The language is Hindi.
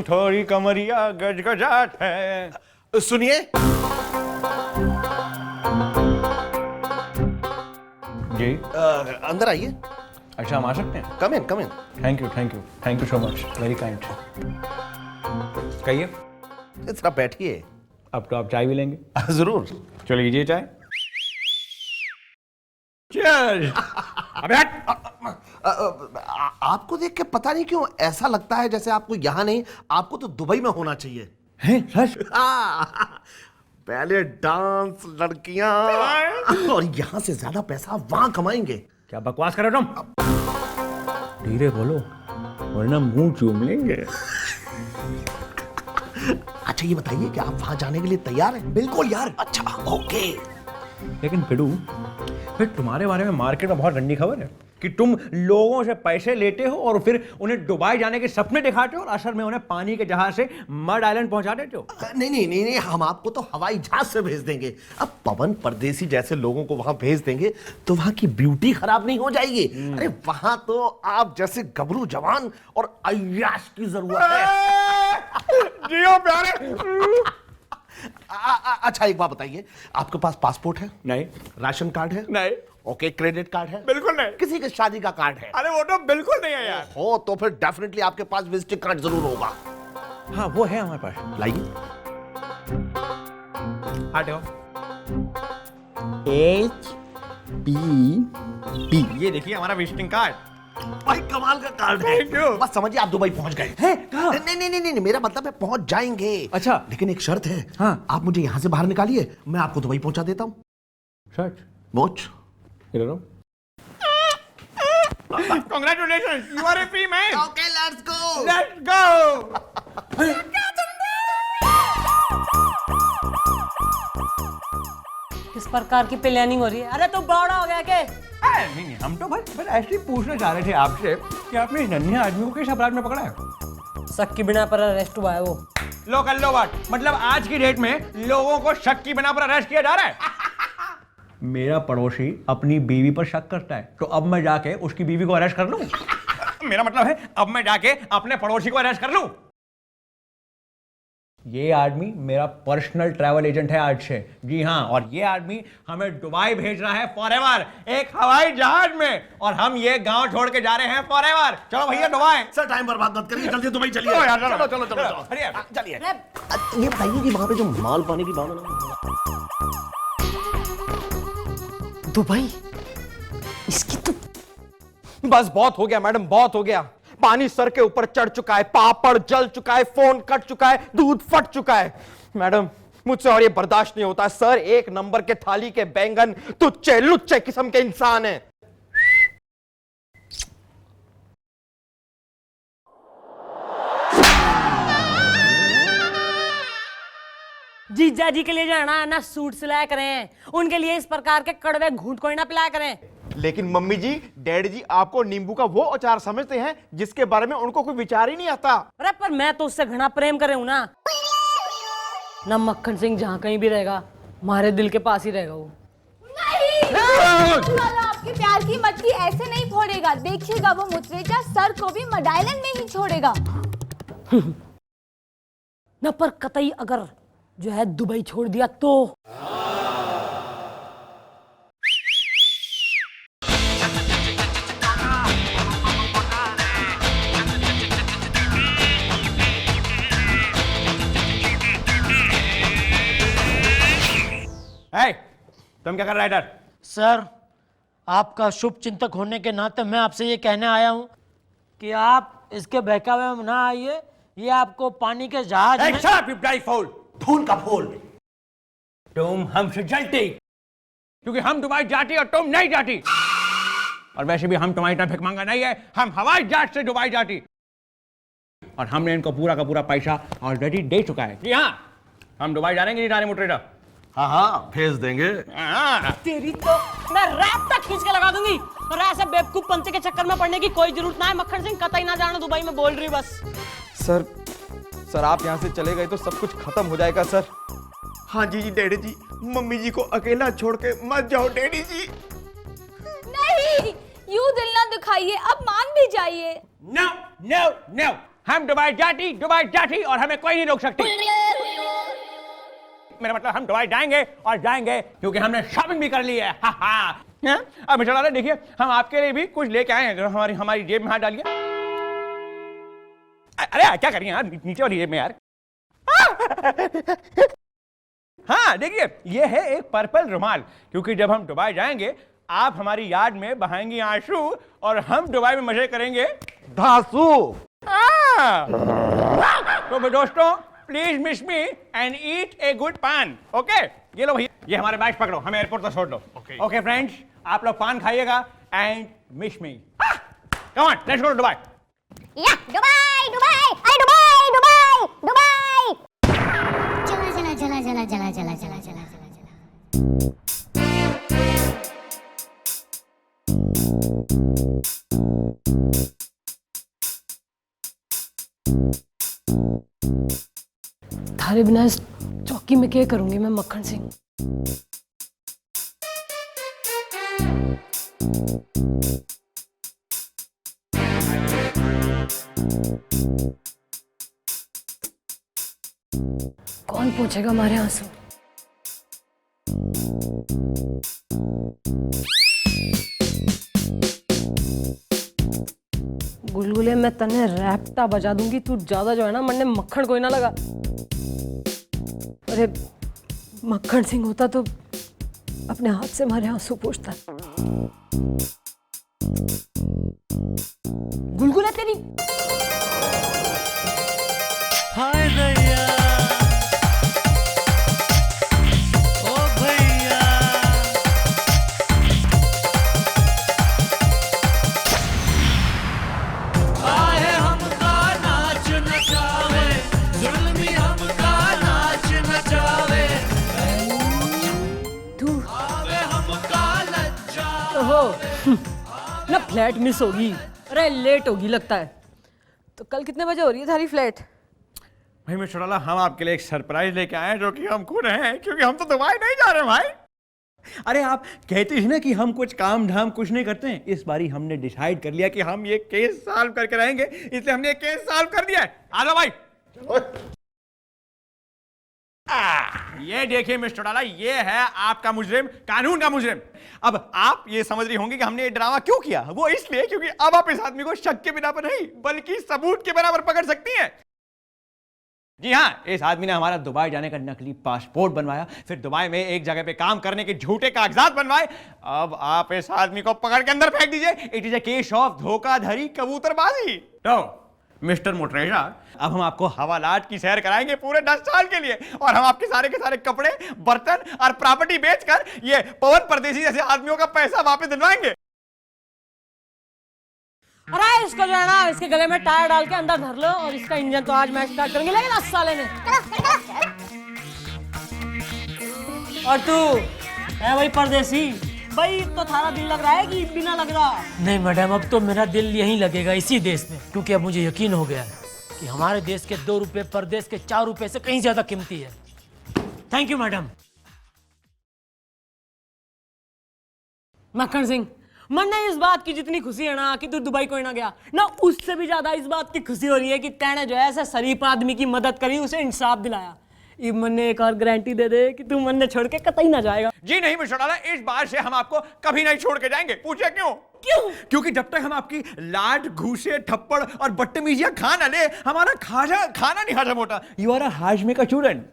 थोड़ी कमरिया गजगजात है। सुनिए। जी अंदर आइए। अच्छा, हम आ सकते हैं? Come in, come in. Thank you so much, very kind. कहिए। जरा बैठिए। अब तो आप चाय भी लेंगे? जरूर। चलो लीजिए चाय। Cheers! अबे हट! आपको देख के पता नहीं क्यों ऐसा लगता है जैसे आपको यहाँ नहीं, आपको तो दुबई में होना चाहिए। हैं, सच? पहले डांस, लड़कियां, और यहाँ से ज्यादा पैसा आप वहां कमाएंगे। क्या बकवास कर रहे हो तुम? धीरे बोलो वरना मुंह चूम लेंगे। अच्छा ये बताइए कि आप वहां जाने के लिए तैयार हैं? बिल्कुल यार। अच्छा ओके। लेकिन पिडू, फिर तुम्हारे बारे में मार्केट में बहुत गंदी खबर है कि तुम लोगों से पैसे लेते हो और फिर उन्हें दुबई जाने के सपने दिखाते हो और असल में उन्हें पानी के जहाज से मड आइलैंड पहुंचा देते हो। नहीं, हम आपको तो हवाई जहाज से भेज देंगे। अब पवन परदेसी जैसे लोगों को वहां भेज देंगे तो वहां की ब्यूटी खराब नहीं हो जाएगी। अरे वहां तो आप जैसे गबरू जवान और अय्याश की जरूरत है। जियो प्यारे। अच्छा एक बात बताइए, आपके पास पासपोर्ट है? नहीं। राशन कार्ड है? नहीं। ओके, क्रेडिट कार्ड है? बिल्कुल नहीं। किसी के शादी का कार्ड है? अरे वो तो बिल्कुल नहीं है यार। हो तो फिर डेफिनेटली आपके पास विजिटिंग कार्ड जरूर होगा। हाँ वो है हमारे पास। लाइए। हटो। HPP। ये देखिए हमारा विजिटिंग कार्ड। भाई कमाल का कार्ड है। Thank you। बस समझिए आप दुबई पहुंच गए हैं? कहाँ? नहीं, मेरा मतलब है पहुंच जाएंगे। अच्छा। लेकिन एक शर्त है। हाँ। आप मुझे यहां से बाहर निकालिए, मैं आपको दुबई पहुंचा देता हूं। सच? Watch. Congratulations, you are a free man. Okay, let's go. Let's go. किस प्रकार की प्लानिंग हो रही है? अरे तो बड़ा हो गया के? नहीं, हम तो बस ऐसे ही पूछना चाह रहे थे आपसे कि आपने इस नन्हे आदमी को किस अपराध में पकड़ा है? शक की बिना पर अरेस्ट हुआ है वो। लो कर लो बात। मतलब आज की डेट में लोगों को शक की बिना पर अरेस्ट किया जा रहा है। मेरा पड़ोसी अपनी बीवी पर शक करता है तो अब मैं जाके उसकी बीवी को अरेस्ट कर लूं? मेरा मतलब है अब मैं जाके अपने पड़ोसी को अरेस्ट कर लूं? ये आदमी मेरा पर्सनल ट्रैवल एजेंट है आज से। जी हाँ, और ये आदमी हमें दुबई भेज रहा है फॉरएवर, एक हवाई जहाज में, और हम ये गांव छोड़ के जा रहे हैं फॉरएवर। चलो भैया दुबई। सर टाइम बर्बाद मत करिए, जल्दी दुबई चलिए। चलो यार, चलो। चलो चलिए। ये बताइए कि वहां पे जो माल पाने की भावना दुबई, इसकी तो बस बहुत हो गया मैडम, बहुत हो गया। पानी सर के ऊपर चढ़ चुका है, पापड़ जल चुका है, फोन कट चुका है, दूध फट चुका है। मैडम मुझसे और ये बर्दाश्त नहीं होता। सर एक नंबर के थाली के बैंगन तुच्चे लुच्चे किस्म के इंसान हैं। जीजा जी के लिए जाना ना सूट सिलाया करें, उनके लिए इस प्रकार के कड़वे घूंट कोई ना पिलाया करें। लेकिन मम्मी जी, डैडी जी आपको नींबू का वो अचार समझते हैं जिसके बारे में उनको कोई विचार ही नहीं आता। अरे पर मैं तो उससे घना प्रेम कर रही हूं ना मक्खन सिंह जहां कहीं भी रहेगा हमारे दिल के पास ही रहेगा वो। नहीं आपके प्यार की मटकी ऐसे नहीं फोड़ेगा, देखिएगा वो मुचरेजा सर को भी मड आइलैंड में ही छोड़ेगा। न पर कतई अगर जो है दुबई छोड़ दिया तो तुम क्या कर रहा है इधर? सर आपका शुभ चिंतक होने के नाते मैं आपसे ये कहने आया हूं कि आप इसके बहकावे में ना आइए। ये आपको पानी के जहाज में... Shut up, you bloody fool! फूल का फूल। तुम हमसे जलती क्योंकि हम दुबई जाती और तुम नहीं जाती, और वैसे भी हम तुम्हारी तरह भिखमंगा नहीं है। हम हवाई जहाज से दुबई जाती और हमने इनको पूरा का पूरा पैसा ऑलरेडी दे चुका है। जी हाँ, हम दुबई जाएंगे नहीं, रानी मुटरेजा। हाँ भेज देंगे। तेरी तो मैं रैप तक खींच के लगा दूंगी, और ऐसे बेवकूफ पंते के चक्कर में पड़ने की कोई जरूरत ना है। मक्खन सिंह कतई ना जाना दुबई में, बोल रही बस। सर आप यहाँ से चले गए तो सब कुछ खत्म हो जाएगा सर। हाँ जी डैडी जी, मम्मी जी को अकेला छोड़ के मत जाओ डैडी जी। नहीं, यूं दिल ना दुखाइए, अब मान भी जाइए। नो नो नो, हम दुबई जाती और हमें कोई नहीं रोक सकती। मेरा मतलब हम दुबई जाएंगे और जाएंगे क्योंकि हमने शॉपिंग भी कर ली है। हा हा। अब मिस्टर लाला देखिए, हम आपके लिए भी कुछ लेके आए हैं, जो हमारी जेब में हाथ डालिए। अरे क्या करिए यार, नीचे वाली जेब में यार। हाँ देखिए, ये है एक पर्पल रुमाल, क्योंकि जब हम दुबई जाएंगे आप हमारी याद में बहाएंगी आंसू और हम दुबई में मजे करेंगे धांसू। तो दोस्तों, please miss me and eat a good पान। ओके, ये लो भैया, ये हमारे बैग पकड़ो, हमें एयरपोर्ट तक छोड़ दो। ओके फ्रेंड्स, आप लोग पान खाइएगा and miss me. Come on, let's go to Dubai. या दुबई दुबई अरे दुबई दुबई दुबई। चला चला चला चला चला चला चला चला चला। थारे बिना इस चौकी में क्या करूंगी मैं मक्खन सिंह। कौन पूछेगा हमारे आंसू? गुलगुले मैं तने रैप्टा बजा दूंगी, तू ज्यादा जो है ना मन्ने मक्खन कोई ना लगा। अरे मक्खन सिंह होता तो अपने हाथ से हमारे आंसू पोंछता। गुलगुला तेरी हाय भैया, ओ भैया, आए हमका नाच नचावे, जुल्मी हमका नाच नचावे, तू आवे हमका लज्जा। ओहो ना फ्लैट मिस होगी। अरे लेट होगी लगता है। तो कल कितने बजे हो रही है थारी फ्लैट? भाई मिस्टर लाला, हम आपके लिए एक सरप्राइज लेके आए हैं, जो कि हम खुद हैं, क्योंकि हम तो दुबई नहीं जा रहे भाई। अरे आप कहते थे ना कि हम कुछ काम धाम कुछ नहीं करते हैं। इस बारी हमने डिसाइड कर लिया कि हम ये केस सॉल्व करके रहेंगे, इसलिए हमने ये केस सॉल्व कर दिया है। आ जाओ भाई। ये देखिए मिस्टर लाला, ये है आपका मुजरिम, कानून का मुजरिम। अब आप ये समझ रही होंगी कि हमने ये ड्रामा क्यों किया। वो इसलिए क्योंकि अब आप इस आदमी को शक के बिना पर नहीं बल्कि सबूत के बराबर पकड़ सकती हैं। जी हाँ, इस आदमी ने हमारा दुबई जाने का नकली पासपोर्ट बनवाया, फिर दुबई में एक जगह पे काम करने के झूठे कागजात बनवाए। अब आप इस आदमी को पकड़ के अंदर फेंक दीजिए। It is a case of धोखाधड़ी, कबूतरबाजी। तो मिस्टर मोटरेजा, अब हम आपको हवालात की सैर कराएंगे पूरे 10 साल के लिए, और हम आपके सारे के सारे कपड़े, बर्तन और प्रॉपर्टी बेचकर ये पवन परदेसी जैसे आदमियों का पैसा वापस दिलवाएंगे। अरे इसको जो है ना इसके गले में टायर डाल के अंदर धर लो, और इसका इंजन तो आज मैच स्टार्ट करेंगे, लेकिन 10 साल ने। और तू है भाई परदेसी, भाई तो थारा दिल लग रहा है कि बिना लग रहा? नहीं मैडम, अब तो मेरा दिल यहीं लगेगा, इसी देश में, क्योंकि अब मुझे यकीन हो गया है कि हमारे देश के 2 रुपए परदेश के 4 रुपए से कहीं ज्यादा कीमती है। Thank you madam. मक्खन सिंह, मन नहीं इस बात की जितनी खुशी है ना कि तू दुबई कोई ना गया ना, उससे भी ज्यादा इस बात की खुशी हो रही है कि तैने जो है ऐसे शरीफ आदमी की मदद करी, उसे इंसाफ दिलाया। ये मन ने एक और गारंटी दे दे कि तू मन ने छोड़ के कतई ना जाएगा। जी नहीं मिस्टर लाला, इस बार से हम आपको कभी नहीं छोड़ के जाएंगे। पूछे क्यों? क्यों? क्योंकि जब तक हम आपकी लाड, घूसे, थप्पड़ और बदतमीजियां खा ना ले, हमारा खाना नहीं हजम होता। यू आर अ हाजमे का स्टूडेंट।